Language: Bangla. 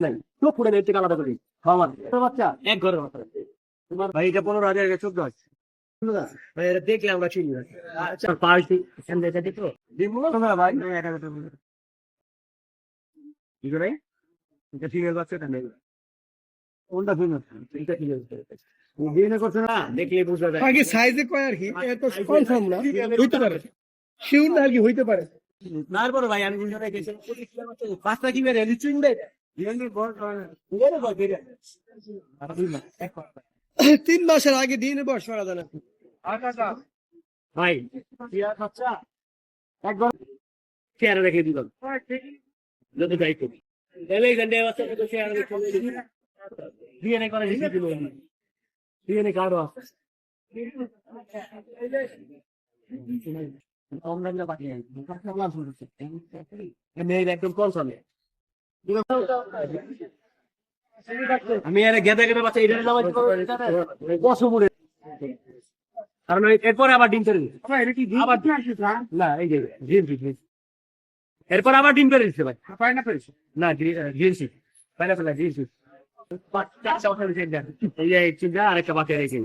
নাই তো পুরো নেট থেকে আলাদা করি আমার বাচ্চা এক ঘরের বাচ্চা তোমার ভাই এটা 15,000 চোদ্দ আছে ভাই এটা দেখলে আমরা চিনি না আচ্ছা পার্টি এটা দেখো দিমু না ভাই এটা কি করে এটা ফিমেল বাচ্চা এটা নেই কোনটা ফিমেল এটা কি বিয়ে করছে না দেখলে বুঝা যায় আগে সাইজে কয় আর কি এত কনফার্ম না হইতে পারে শিওর না আর কি হইতে পারে তারপরে ভাই আমি বুঝা গেছি পাঁচটা কি বেরে লিচুইন দেয় তিন মাসের আগে দিনে বয়স করা যায় না ভাই একবার চেয়ারে রেখে দিলাম যদি যাই করি ডিএনএ করে ডিএনএ কার্ড একদম কনসার্ন আমি আরে গেদা গেদা বাচ্চা এটা বসুপুরে কারণ এরপরে আবার ডিম পেরে আবার না এই যে এরপর আবার ডিম পেরে দিচ্ছে ভাই পাইনাপেল না গ্রিনসি পাইনাপেল না গ্রিনসি এই চিন্তা আরেকটা বাকি রেখে